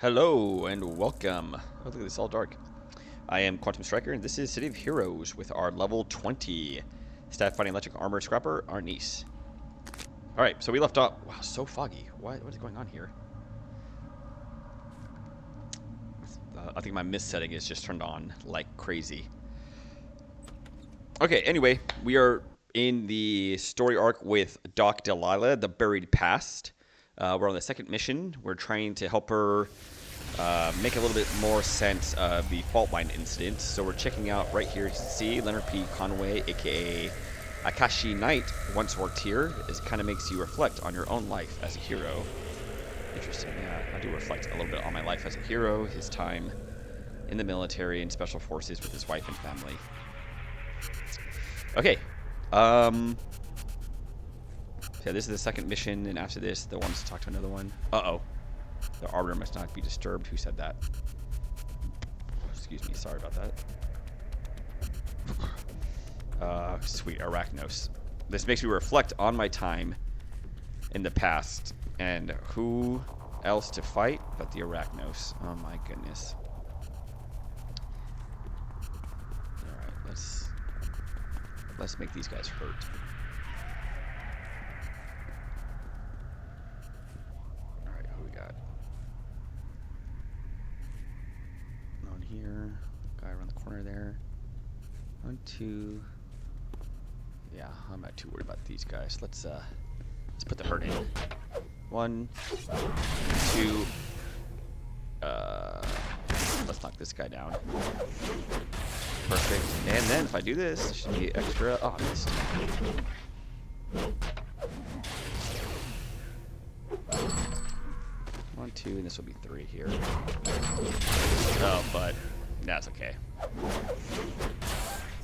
Hello and welcome. Oh, look at this, all dark. I am Quantum Striker, and this is City of Heroes with our level 20 staff fighting electric armor scrapper, Arnis. Alright, so we left off. Wow, so foggy. What is going on here? I think my mist setting is just turned on like crazy. Okay, anyway, we are in the story arc with Doc Delilah, the Buried Past. We're on the second mission. We're trying to help her make a little bit more sense of the fault line incident. So we're checking out right here. You can see Leonard P. Conway, aka Akashi Knight, once worked here. It kind of makes you reflect on your own life as a hero. Interesting. Yeah, I do reflect a little bit on my life as a hero, his time in the military and special forces with his wife and family. Okay. Yeah, this is the second mission, and after this, the one's to talk to another one. Uh-oh. The arbiter must not be disturbed. Who said that? Excuse me. Sorry about that. Sweet. Arachnos. This makes me reflect on my time in the past. And who else to fight but the Arachnos? Oh, my goodness. Alright, let's make these guys hurt. Alright, who we got? On here. Guy around the corner there. 1, 2. Yeah, I'm not too worried about these guys. Let's put the hurt in. 1, 2. Let's knock this guy down. Perfect. And then if I do this, it should be extra. Oh, I missed. 1, 2, and this will be 3 here. Oh, but that's okay.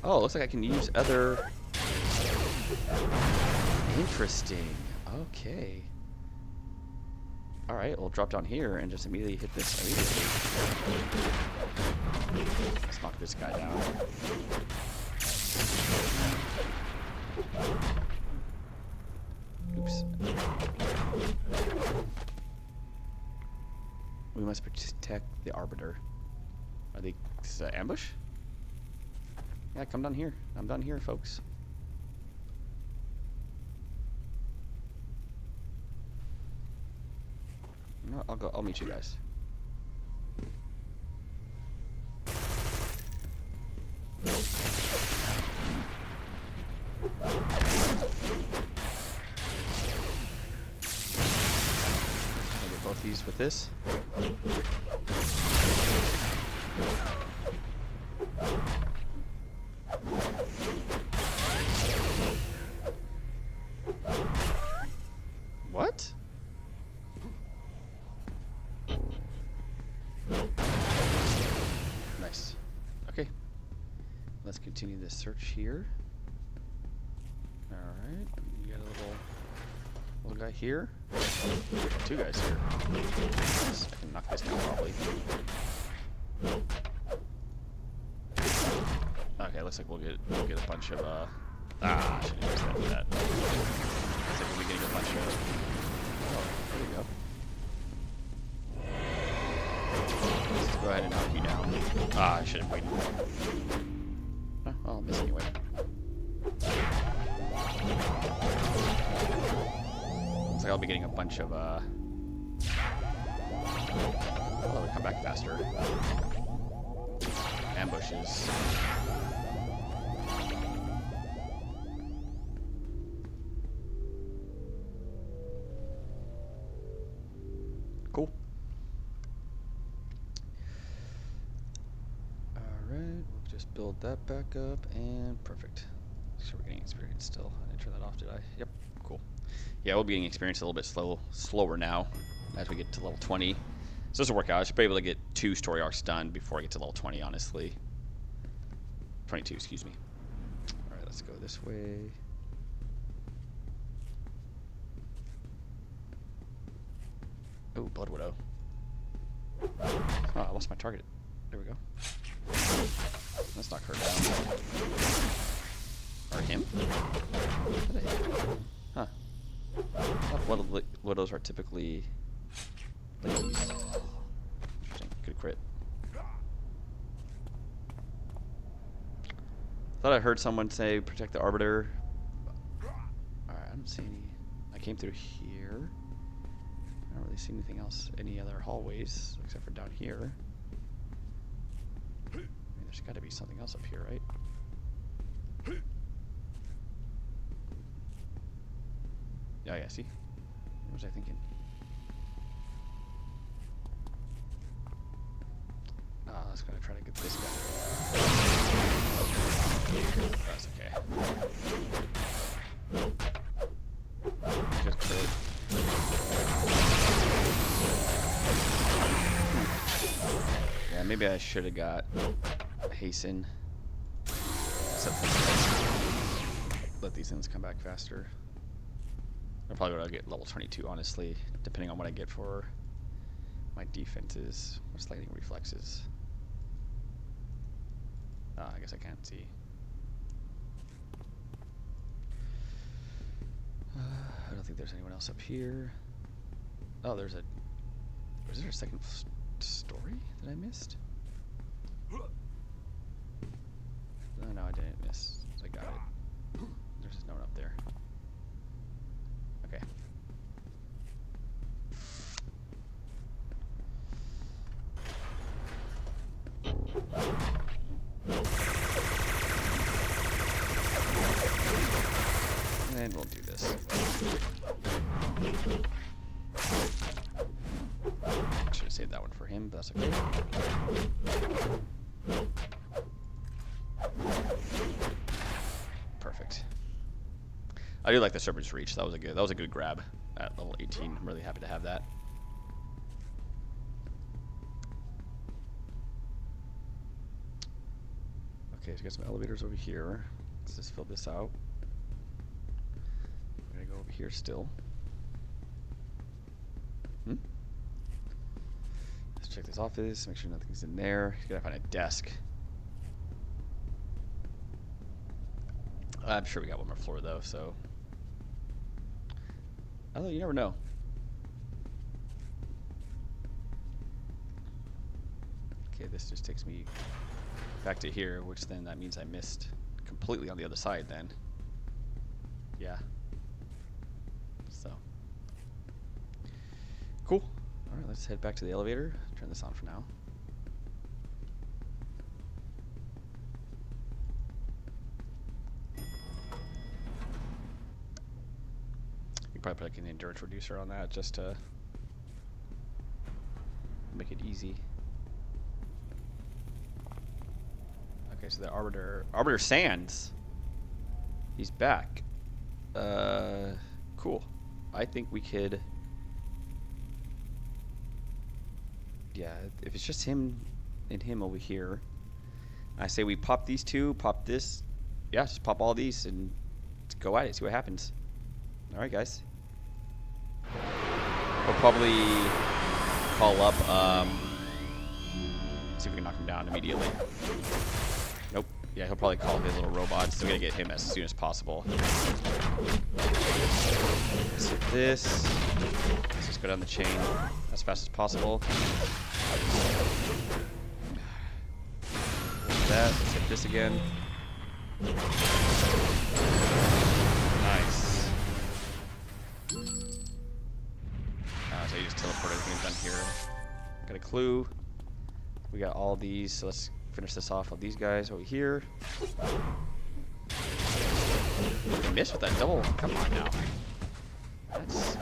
Oh, it looks like I can use other. Interesting. Okay. Alright, we'll drop down here and just immediately hit this immediately. Let's knock this guy down. Oops. We must protect the Arbiter. Are they... This is an ambush? Yeah, come down here. I'm down here, folks. No, I'll meet you guys. I'll get both these with this. What? Nice. Okay. Let's continue this search here. Alright. You got a little guy here. 2 guys here. Nice. I can knock this down probably. Okay, looks like we'll get a bunch of I should have used that. Looks like we'll be getting a bunch of. Oh, there you go. Let's go ahead and knock you down. I should have waited. Oh, I'll miss anyway. Looks like I'll be getting a bunch of oh, we come back faster. Ambushes. Cool. Alright, we'll just build that back up and perfect. So we're getting experience still. I didn't turn that off, did I? Yep, cool. Yeah, we'll be getting experience a little bit slower now as we get to level 20. So this will work out. I should be able to get 2 story arcs done before I get to level 20, honestly. 22, excuse me. Alright, let's go this way. Oh, Blood Widow. Oh, I lost my target. There we go. Let's knock her down. Or him? Huh. Blood Widows are typically ladies. Good crit. Thought I heard someone say protect the Arbiter. Alright, I don't see any. I came through here. I don't really see anything else, any other hallways, except for down here. I mean, there's got to be something else up here, right? Oh yeah, see? What was I thinking? I was gonna try to get this guy. That's okay. Just crit. Yeah, maybe I should have got hasten. Let these things come back faster. I'm probably gonna get level 22, honestly, depending on what I get for my defenses. What's lightning reflexes? I guess I can't see. I don't think there's anyone else up here. Oh, there's a... Was there a second story that I missed? Oh, no, I didn't miss. I got it. There's just no one up there. Okay. And we'll do this. Should have saved that one for him, but that's okay. Perfect. I do like the Serpent's Reach. That was a good grab at level 18. I'm really happy to have that. Okay, so we got some elevators over here. Let's just fill this out. We're gonna go over here still. Let's check this office, make sure nothing's in there. Gotta find a desk. I'm sure we got one more floor though, so. Although you never know. Okay, this just takes me back to here, which then that means I missed completely on the other side then. Yeah. So. Cool. Alright, let's head back to the elevator. Turn this on for now. You probably put like an endurance reducer on that just to make it easy. Okay, so the Arbiter Sands. He's back. Cool. I think we could. Yeah, if it's just him and him over here, I say we pop these two, pop this. Yeah, just pop all these and go at it. See what happens. All right, guys. We'll probably call up. See if we can knock him down immediately. Nope. Yeah, he'll probably call his little robots. So we gotta get him as soon as possible. Let's hit this. Let's just go down the chain as fast as possible. That. Let's hit this again. Nice. So you just teleport everything done here. Got a clue. We got all these, so let's finish this off with these guys over here. I missed with that double. Come on now. That's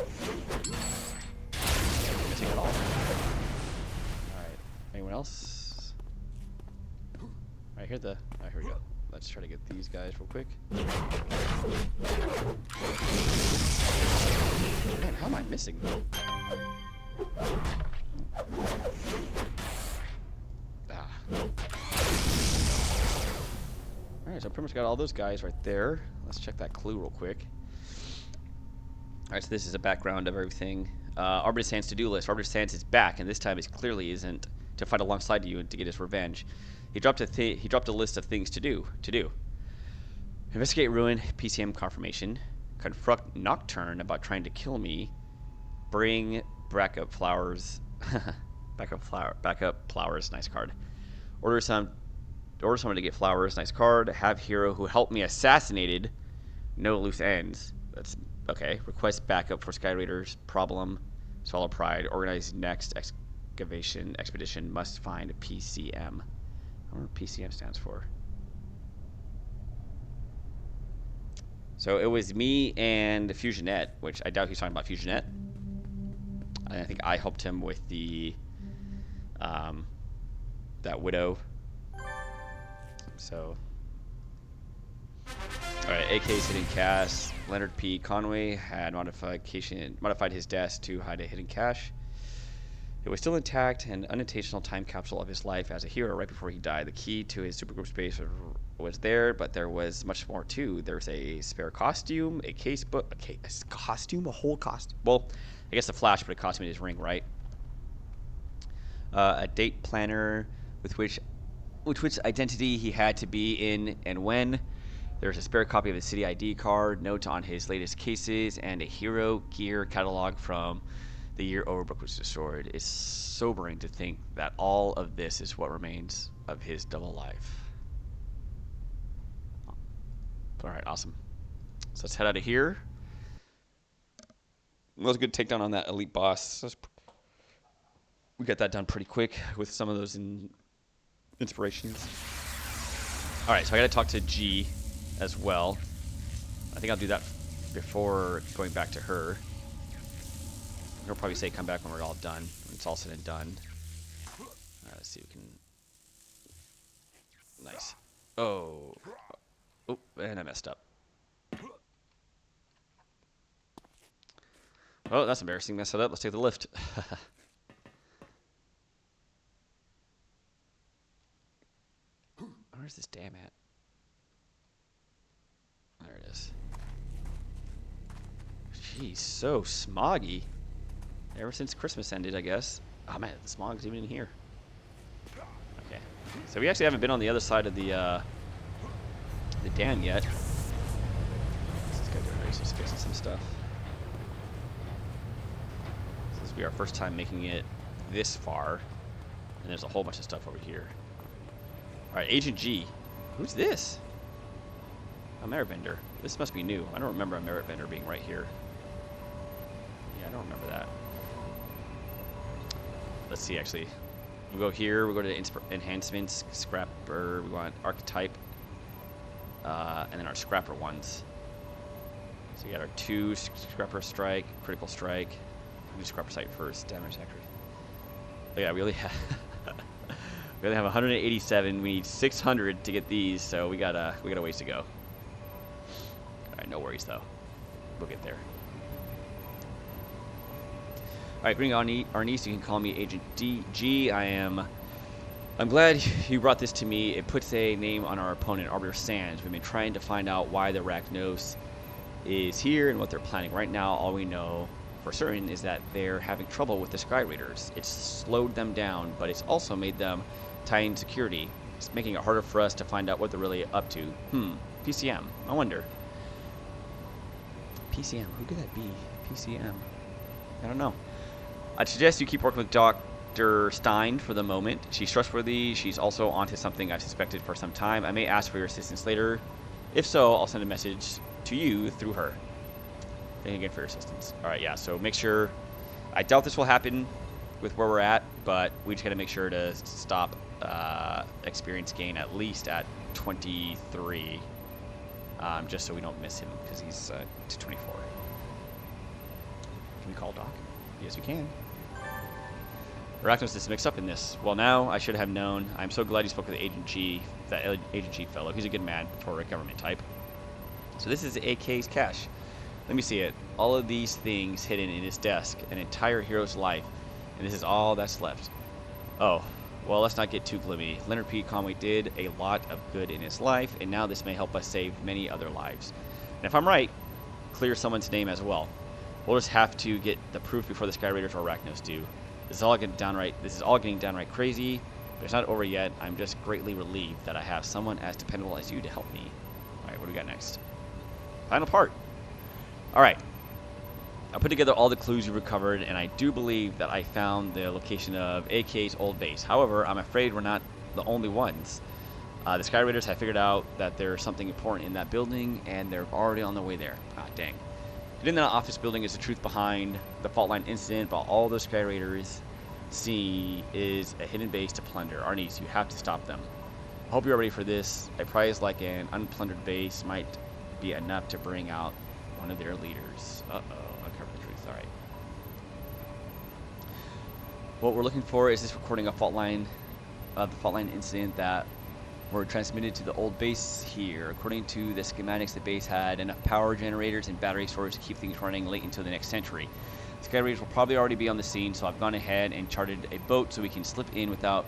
missing it all. Alright. Anyone else? Alright, here we go. Let's try to get these guys real quick. Man, how am I missing? Alright, so I pretty much got all those guys right there. Let's check that clue real quick. Alright, so this is a background of everything. Arbiter Sands to-do list. Arbiter Sands is back, and this time it clearly isn't to fight alongside you and to get his revenge. He dropped a list of things to do. Investigate ruin, PCM confirmation. Confront Nocturne about trying to kill me. Bring backup flowers. Backup flowers. Nice card. Order someone to get flowers. Nice card. Have hero who helped me assassinated. No loose ends. That's okay. Request backup for Sky Raiders. Problem. Swallow Pride. Organize next expedition. Must find PCM. I don't know what PCM stands for. So it was me and Fusionette, which I doubt he's talking about Fusionette. I think I helped him with the that widow. So, all right, AK's hidden cache. Leonard P. Conway had modified his desk to hide a hidden cache. It was still intact, an unintentional time capsule of his life as a hero right before he died. The key to his supergroup space was there, but there was much more too. There's a spare costume, a whole costume. Well, I guess the Flash put a costume in his ring, right? A date planner with which identity he had to be in and when. There's a spare copy of his city ID card, notes on his latest cases, and a hero gear catalog from the year Overbrook was destroyed. It's sobering to think that all of this is what remains of his double life. All right, awesome. So let's head out of here. That was a good takedown on that elite boss. We got that done pretty quick with some of those inspirations. All right, so I got to talk to G as well. I think I'll do that before going back to her. He'll probably say come back when we're all done. When it's all said and done. Let's see if we can... Nice. Oh, and I messed up. Oh, that's embarrassing. Messed it up. Let's take the lift. Where's this dam at? There it is. Jeez, so smoggy. Ever since Christmas ended, I guess. Oh man, the smog's even in here. Okay. So we actually haven't been on the other side of the dam yet. This guy's doing racist, fixing some stuff. This will be our first time making it this far. And there's a whole bunch of stuff over here. Alright, Agent G. Who's this? A merit vendor. This must be new. I don't remember a merit vendor being right here. Yeah, I don't remember that. Let's see, actually. We go here, we go to enhancements, scrapper, we want archetype, and then our scrapper ones. So we got our 2 scrapper strike, critical strike. We do scrapper strike first, damage accuracy. But yeah, we only have we only have 187. We need 600 to get these, so we got a ways to go. All right, no worries though. We'll get there. All right, bring on Arnis. You can call me Agent G. I'm glad you brought this to me. It puts a name on our opponent, Arbiter Sands. We've been trying to find out why the Arachnos is here and what they're planning. Right now, all we know for certain is that they're having trouble with the Sky Raiders. It's slowed them down, but it's also made them tighten security. It's making it harder for us to find out what they're really up to. PCM. I wonder. PCM. Who could that be? PCM. I don't know. I'd suggest you keep working with Dr. Stein for the moment. She's trustworthy. She's also onto something I've suspected for some time. I may ask for your assistance later. If so, I'll send a message to you through her. Thank you again for your assistance. All right, yeah, so make sure... I doubt this will happen with where we're at, but we just got to make sure to stop experience gain at least at 23, just so we don't miss him, because he's to 24. Can we call Doc? Yes, we can. Arachnos is mixed up in this. Well, now I should have known. I'm so glad you spoke with Agent G, that Agent G fellow. He's a good man for a government type. So this is AK's cache. Let me see it. All of these things hidden in his desk, an entire hero's life, and this is all that's left. Oh, well, let's not get too gloomy. Leonard P. Conway did a lot of good in his life, and now this may help us save many other lives. And if I'm right, clear someone's name as well. We'll just have to get the proof before the Sky Raiders or Arachnos do. This is all getting downright crazy, but it's not over yet. I'm just greatly relieved that I have someone as dependable as you to help me. All right, what do we got next? Final part. All right. I put together all the clues you recovered, and I do believe that I found the location of AK's old base. However, I'm afraid we're not the only ones. The Sky Raiders have figured out that there's something important in that building, and they're already on their way there. Ah, dang. In that office building is the truth behind the fault line incident, but all those Sky Raiders see is a hidden base to plunder. Arnis, you have to stop them. I hope you're ready for this. A prize like an unplundered base might be enough to bring out one of their leaders. Uh-oh, uncover the truth. All right. What we're looking for is this recording of the fault line incident that were transmitted to the old base here. According to the schematics, the base had enough power generators and battery storage to keep things running late into the next century. Sky Raiders will probably already be on the scene, so I've gone ahead and chartered a boat so we can slip in without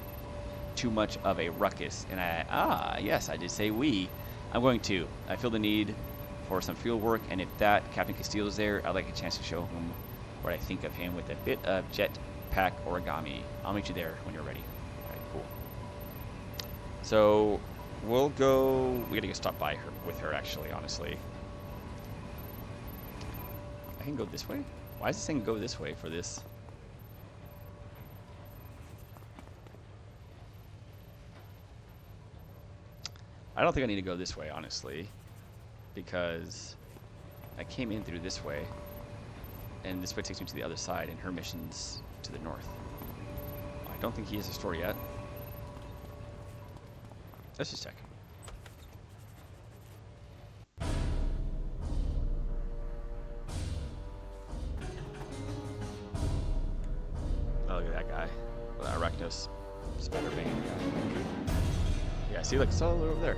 too much of a ruckus. And yes, I did say we. I'm going to. I feel the need for some field work, and if Captain Castillo is there, I'd like a chance to show him what I think of him with a bit of jetpack origami. I'll meet you there when you're ready. All right, cool. So we'll go. We gotta go stop by her with her. Actually, honestly, I can go this way. Why is this thing go this way for this? I don't think I need to go this way, honestly, because I came in through this way, and this way takes me to the other side, and her mission's to the north. I don't think he has a store yet. Let's just check. Oh, look at that guy. The Arachnos Spider Bane guy. Yeah, see, look, it's all over there.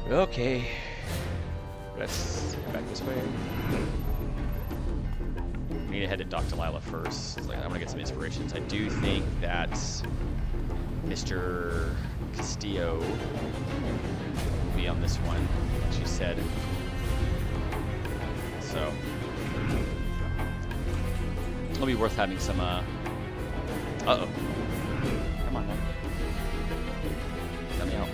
Okay. Let's go back this way. We need to head to Doc Delilah first. I'm gonna get some inspirations. I do think that Mr. Castillo will be on this one, like she said. So it'll be worth having some uh-oh. Come on now. Let me out.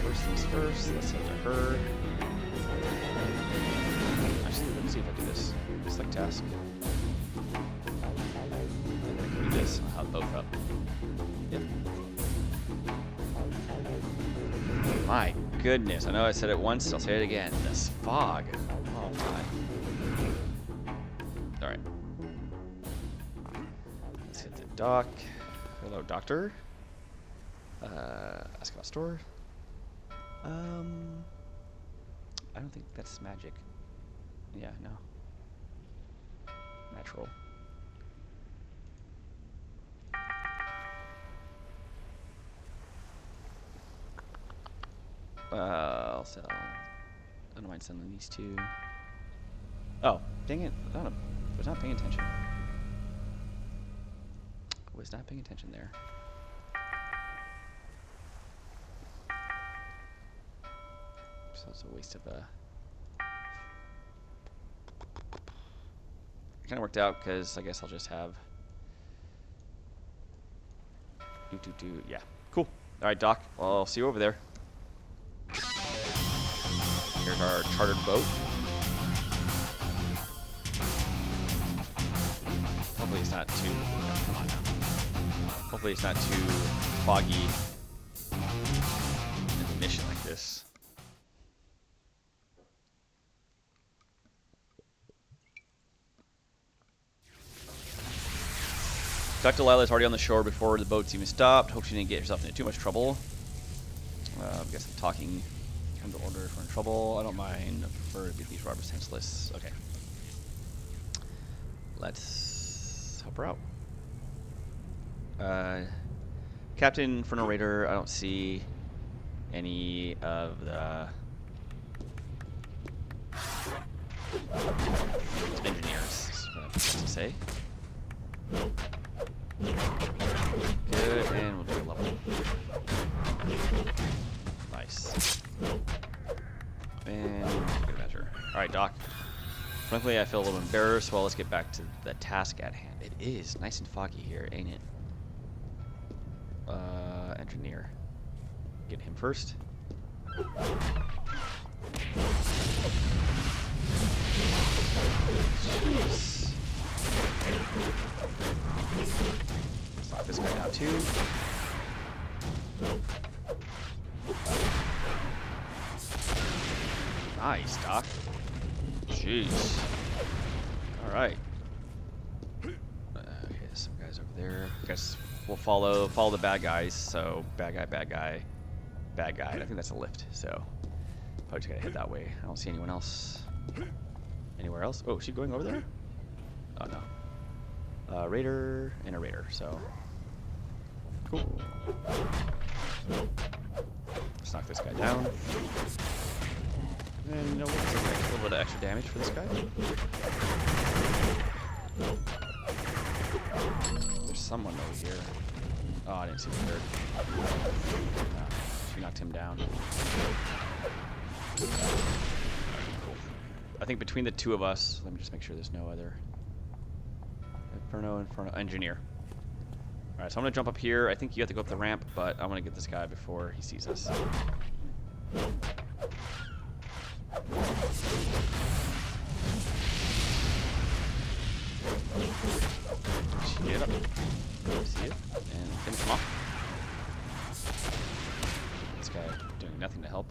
First things first, let's head to her. Actually, let me see if I do this. Select task. And then I can do this. I'll have both up. Yep. My goodness. I know I said it once, I'll say it again. This fog. Oh my. Alright. Let's hit the dock. Hello, doctor. Ask about store. I don't think that's magic. Yeah, no. Natural. I'll sell. I don't mind selling these two. Oh, dang it. I was not paying attention. I was not paying attention there. So it's a waste of a... It kind of worked out because I guess I'll just have... Yeah, cool. All right, Doc. Well, I'll see you over there. Here's our chartered boat. Hopefully it's not too... come on now. Hopefully it's not too foggy in a mission like this. Dr. Delilah is already on the shore before the boat's even stopped. Hope she didn't get herself into too much trouble. I guess I'm talking. Come to order if we're in trouble. I don't mind. I prefer to beat these robbers senseless. Okay. Let's help her out. Captain Inferno Raider, I don't see any of the engineers, is what I'm supposed to say. Good, and we'll do a level. Nice. And good measure. Alright, Doc. Frankly, I feel a little embarrassed. Well, let's get back to the task at hand. It is nice and foggy here, ain't it? Engineer. Get him first. Jeez. Let's knock this guy down too. Nice, Doc. Jeez. Alright. Okay, some guys over there. I guess we'll follow the bad guys. So, bad guy, bad guy, bad guy. I think that's a lift, so probably just gotta head that way. I don't see anyone else. Anywhere else? Oh, is she going over there? Oh, no. Raider and a raider, so. Cool. Let's knock this guy down. And you know what? Let's take a little bit of extra damage for this guy. There's someone over here. Oh, I didn't see the third. She knocked him down. Cool. I think between the two of us, let me just make sure there's no other. Inferno, engineer. Alright, so I'm gonna jump up here. I think you have to go up the ramp, but I want to get this guy before he sees us. Get up. See it? And finish him off. This guy doing nothing to help.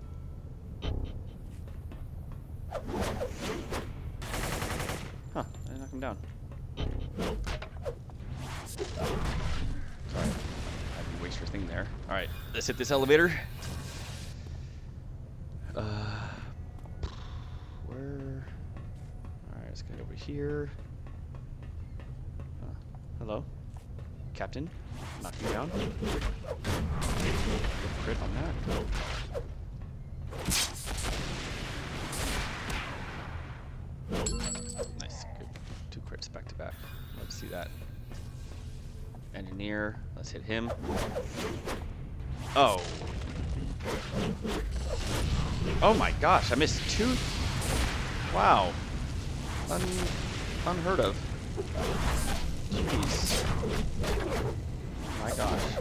Huh, I didn't knock him down. Sorry, I didn't waste your thing there. Alright, let's hit this elevator. Where? Alright, let's get over here. Hello? Captain? Knock you down. Good crit on that. Nice. Good. 2 crits back to back. Love to see that. Engineer. Let's hit him. Oh. Oh my gosh, I missed 2. Wow. Unheard of. Jeez. Oh my gosh.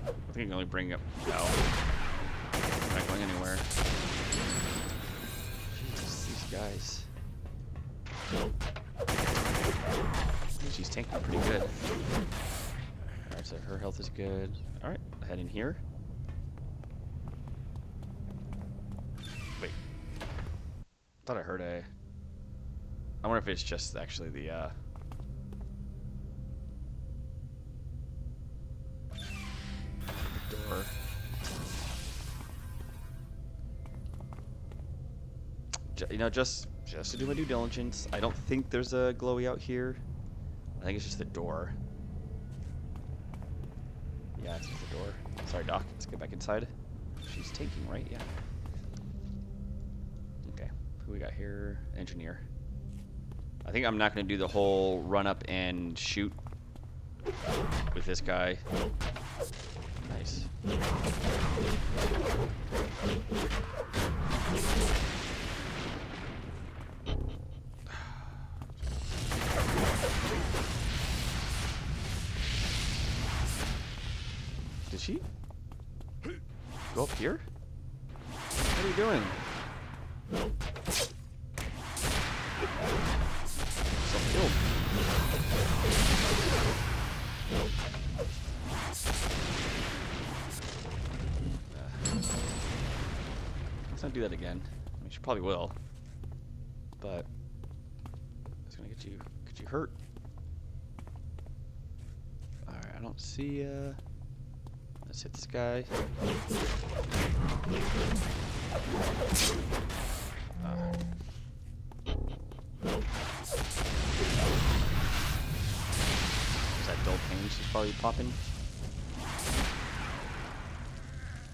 I think I can only bring up. No. I'm not going anywhere. Jesus, these guys. She's tanking pretty good. Alright, so her health is good. Alright, head in here. Wait. Thought I heard a. I wonder if it's just actually the door. You know, just to do my due diligence. I don't think there's a glowy out here. I think it's just the door. Yeah, it's just the door. Sorry, Doc. Let's get back inside. She's taking, right? Yeah. Okay. Who we got here? Engineer. I think I'm not going to do the whole run up and shoot with this guy. Nice. Did she go up here? What are you doing? Self-killed. Let's not do that again. I mean, she probably will, but it's gonna get you hurt. All right, I don't see. Let's hit this guy. Is that dull pain she's probably popping?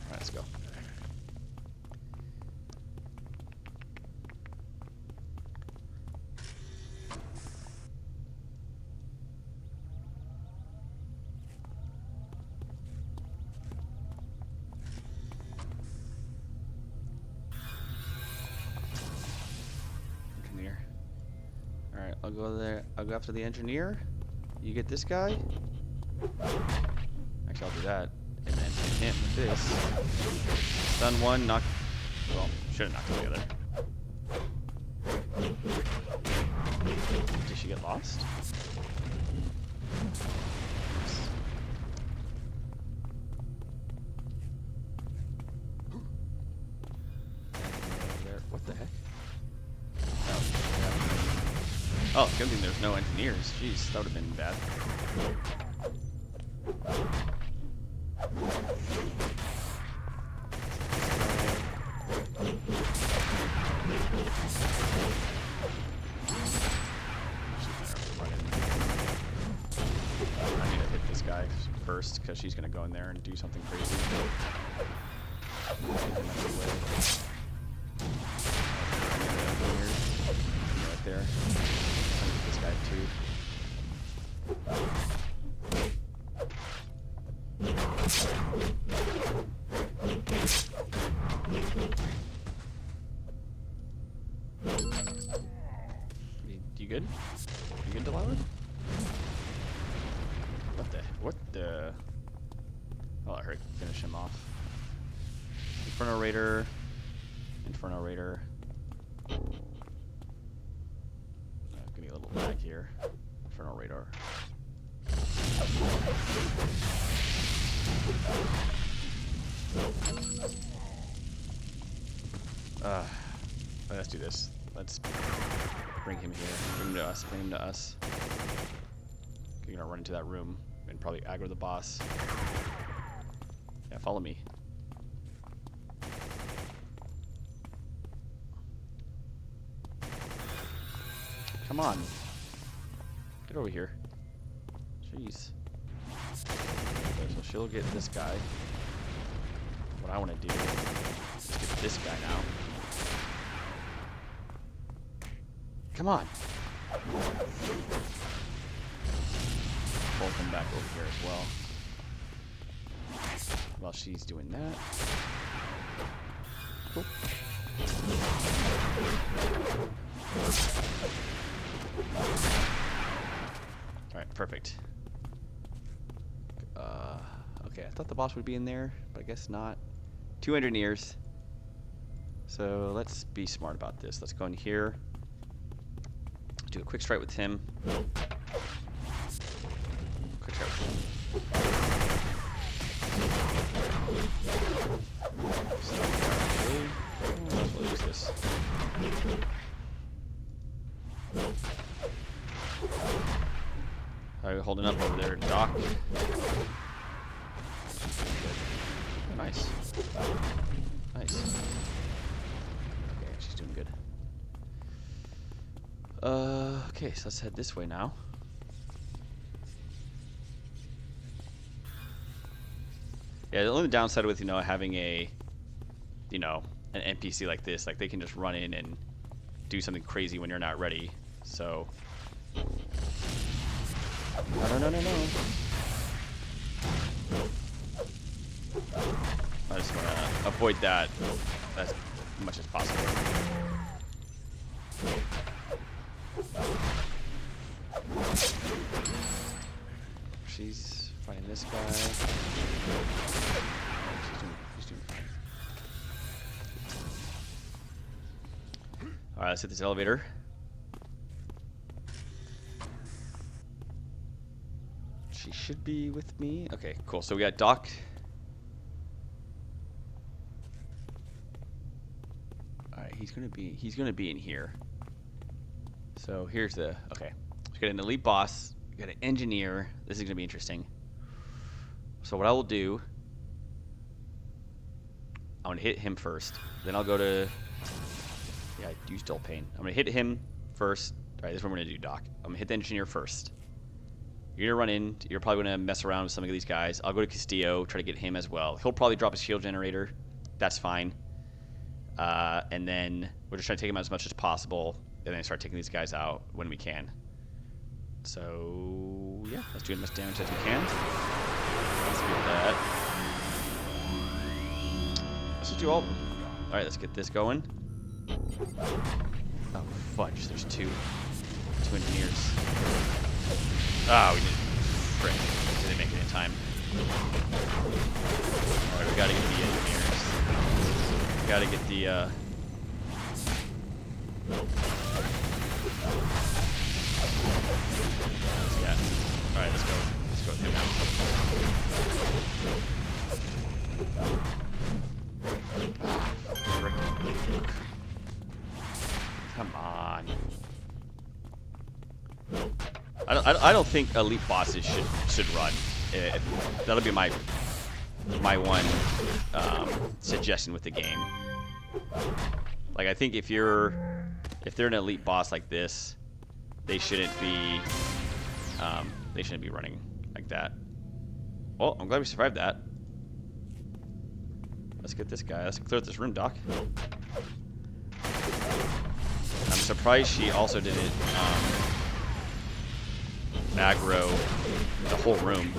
Alright, let's go. Engineer. Alright, I'll go there. I'll go after the engineer. You get this guy? Actually, I'll do that. him with this. Stun one, knock. Well, should have knocked him the other. Did she get lost? There. What the heck? Oh, good thing there's no engineers. Jeez, that would have been bad. I need to hit this guy first because she's gonna go in there and do something crazy. Right there. I'm gonna get this guy too. You good? You good, Delilah? What the? I'll let her finish him off. Inferno Raider. Inferno Raider. Give me a little lag here. Inferno Raider. Let's do this. Let's bring him here. Bring him to us. Bring him to us. You're gonna run into that room and probably aggro the boss. Yeah, follow me. Come on. Get over here. Jeez. Okay, so she'll get this guy. What I want to do is get this guy now. Come on. Pull him back over here as well. While she's doing that. Cool. Alright, perfect. Okay, I thought the boss would be in there, but I guess not. 2 engineers. So let's be smart about this. Let's go in here. Do a quick strike with him. Quick strike with him. We'll use this. How are you holding up over there, Doc? Nice. Nice. Okay, she's doing good. Okay, so let's head this way now. Yeah, the only downside with, having a, an NPC like this, like they can just run in and do something crazy when you're not ready. So, no. I just want to avoid that as much as possible. She's fighting this guy. She's doing fine. Alright, let's hit this elevator. She should be with me. Okay, cool. So we got Doc. Alright, he's gonna be in here. So here's the okay. We got an elite boss, we got an engineer. This is gonna be interesting. So what I will do, I'm gonna hit him first. Then I'll go to I do still pain. I'm gonna hit him first. Alright, this is what we're gonna do, Doc. I'm gonna hit the engineer first. You're gonna run in, you're probably gonna mess around with some of these guys. I'll go to Castillo, try to get him as well. He'll probably drop his shield generator. That's fine. And then we're just trying to take him out as much as possible, and then start taking these guys out when we can. So yeah, let's do as much damage as we can. Let's get that. Let's just do all of them. Alright, let's get this going. Oh fudge, there's two engineers. Ah, we didn't. Frick. Didn't make it in time. Alright, we gotta get the engineers. We gotta get the, yeah. Alright, let's go. Let's go with him now. Come on. I don't think elite bosses should run. That'll be my one suggestion with the game. Like, I think if they're an elite boss like this, they shouldn't be running like that. Well, I'm glad we survived that. Let's get this guy. Let's clear out this room, Doc. I'm surprised she also didn't aggro the whole room.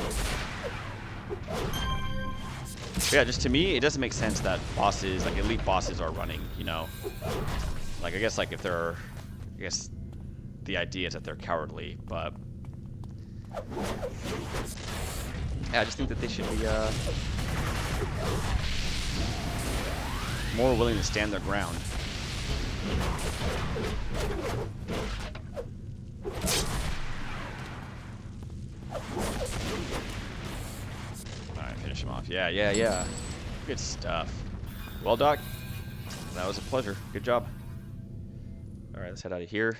But yeah, just to me, it doesn't make sense that bosses, like elite bosses, are running, you know? Like, I guess, like, if they're, I guess the idea is that they're cowardly, but yeah, I just think that they should be more willing to stand their ground. Alright, finish him off. Yeah. Good stuff. Well, Doc, that was a pleasure. Good job. Alright, let's head out of here.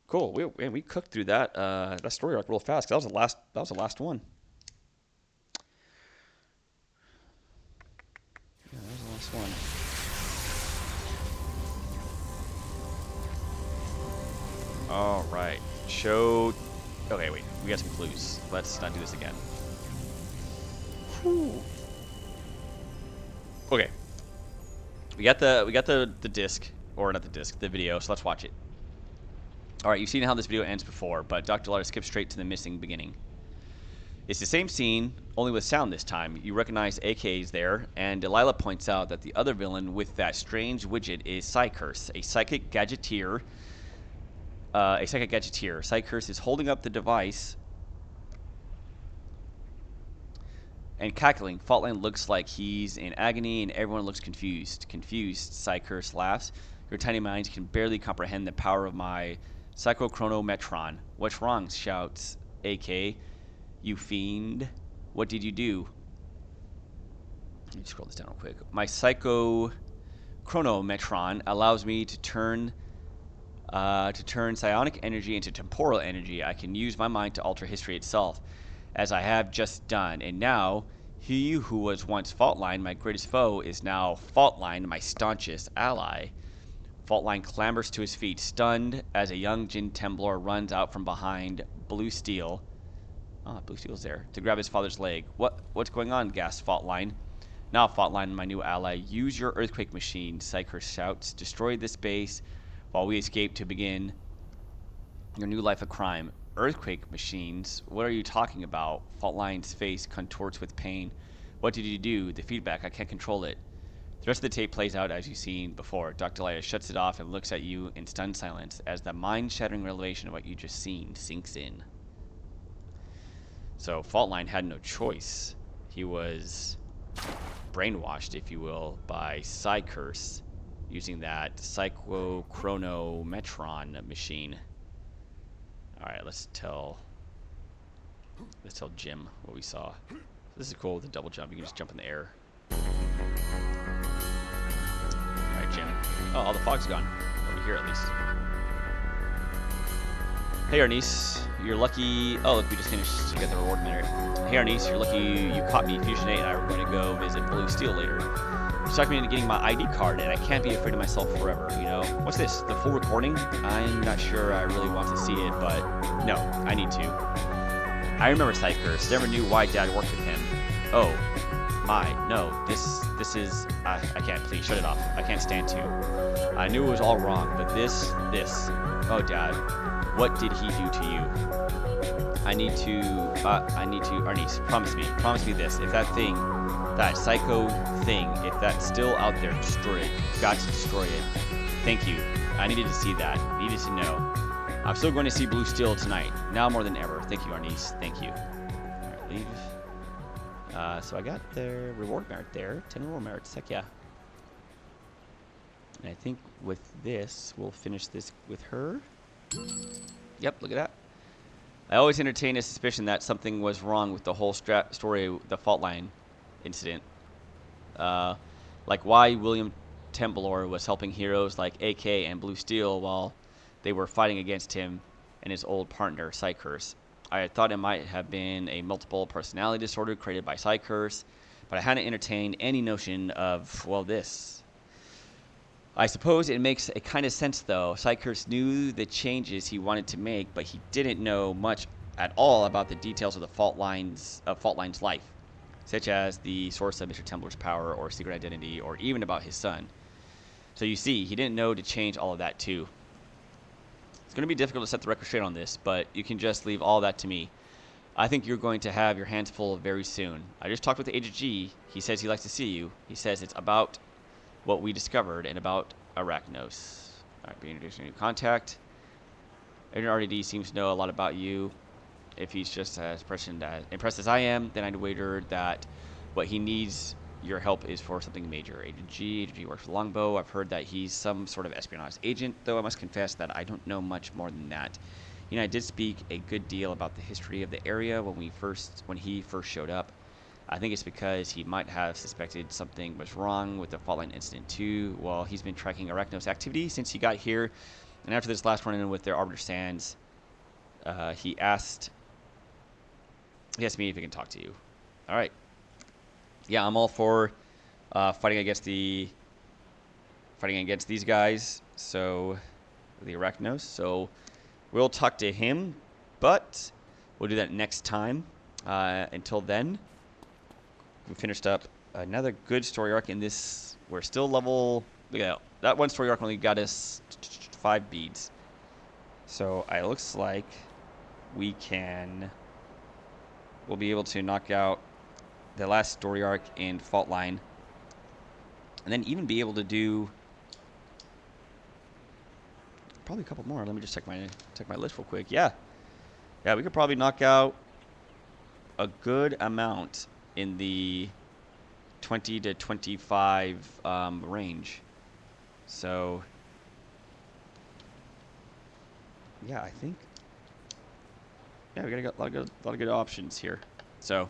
Cool. We cooked through that story arc real fast, 'cause that was the last one. Yeah, that was the last one. All right. Okay, wait. We got some clues. Let's not do this again. Whew. Okay. We got the disc, or not the disc, the video. So let's watch it. All right. You've seen how this video ends before, but Dr. Delilah skips straight to the missing beginning. It's the same scene, only with sound this time. You recognize AK's there, and Delilah points out that the other villain with that strange widget is Psycurse, a psychic gadgeteer. Psycurse is holding up the device and cackling. Faultline looks like he's in agony, and everyone looks confused. Confused, Psycurse laughs. Your tiny minds can barely comprehend the power of my psychochronometron. What's wrong? Shouts AK. You fiend. What did you do? Let me scroll this down real quick. My psychochronometron allows me to turn psionic energy into temporal energy. I can use my mind to alter history itself, as I have just done. And now, he who was once Faultline, my greatest foe, is now Faultline, my staunchest ally. Faultline clambers to his feet, stunned, as a young Jin Temblor runs out from behind Blue Steel. Ah, Blue Steel's there, to grab his father's leg. What's going on? Gasps Faultline. Now, Faultline, my new ally, use your earthquake machine, Psycurse shouts. Destroy this base while we escape to begin your new life of crime. Earthquake machines? What are you talking about? Faultline's face contorts with pain. What did you do? The feedback, I can't control it. The rest of the tape plays out as you've seen before. Dr. Delilah shuts it off and looks at you in stunned silence as the mind-shattering revelation of what you just seen sinks in. So Faultline had no choice. He was brainwashed, if you will, by Psycurse, using that psychochronometron machine. Alright, let's tell Jim what we saw. This is cool with the double jump. You can just jump in the air. Alright, Jim. Oh, all the fog's gone. Over here, at least. Hey, Arnis. You're lucky... Oh, look, we just finished to get the reward minute. Hey, Arnis. You're lucky you caught me. Fusion 8 and I were going to go visit Blue Steel later. You talked me into getting my ID card, and I can't be afraid of myself forever, you know? What's this? The full recording? I'm not sure I really want to see it, but no, I need to. I remember Psycurse. Never knew why Dad worked with him. Oh, my, no, this is... I can't, please, shut it off. I can't stand to. I knew it was all wrong, but this... Oh, Dad, what did he do to you? I need to, Arnis, promise me this. If that thing, that psycho thing, if that's still out there, destroy it. You've got to destroy it. Thank you. I needed to see that. Needed to know. I'm still going to see Blue Steel tonight. Now more than ever. Thank you, Arnis. Thank you. Alright, leave. So I got the reward merit there. 10 reward merits. Heck yeah. And I think with this, we'll finish this with her. Yep, look at that. I always entertain a suspicion that something was wrong with the whole story, the fault line incident. Like why William Temblor was helping heroes like AK and Blue Steel while they were fighting against him and his old partner, Psychers. I thought it might have been a multiple personality disorder created by Psychers, but I hadn't entertained any notion of, well, this. I suppose it makes a kind of sense, though. Psychers knew the changes he wanted to make, but he didn't know much at all about the details of the Fault Line's life, such as the source of Mr. Temblor's power or secret identity, or even about his son. So you see, he didn't know to change all of that, too. It's going to be difficult to set the record straight on this, but you can just leave all that to me. I think you're going to have your hands full very soon. I just talked with Agent G. He says he likes to see you. He says it's about what we discovered and about Arachnos. All right, be introduced to a new contact. Agent RDD seems to know a lot about you. If he's just as impressed as I am, then I'd wager that what he needs your help is for something major. Agent G works for Longbow. I've heard that he's some sort of espionage agent, though I must confess that I don't know much more than that. You know, I did speak a good deal about the history of the area when he first showed up. I think it's because he might have suspected something was wrong with the Fault Line incident too. Well, he's been tracking Arachnos activity since he got here, and after this last run-in with their Arbiter Sands, he asked me if he can talk to you. All right. Yeah, I'm all for fighting against these guys. So the Arachnos. So we'll talk to him, but we'll do that next time. Until then, we finished up another good story arc in this. We're still level. Look at that one story arc only got us 5 beads. So it looks like we'll be able to knock out the last story arc in Fault Line, and then even be able to do probably a couple more. Let me just check my list real quick. Yeah, we could probably knock out a good amount in the 20 to 25 range. So yeah, I think we got a lot of good options here. So.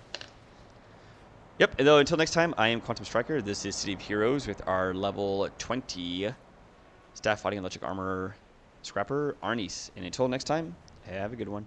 Yep, though until next time, I am Quantum Striker. This is City of Heroes with our level 20 Staff Fighting Electric Armor Scrapper, Arnis. And until next time, have a good one.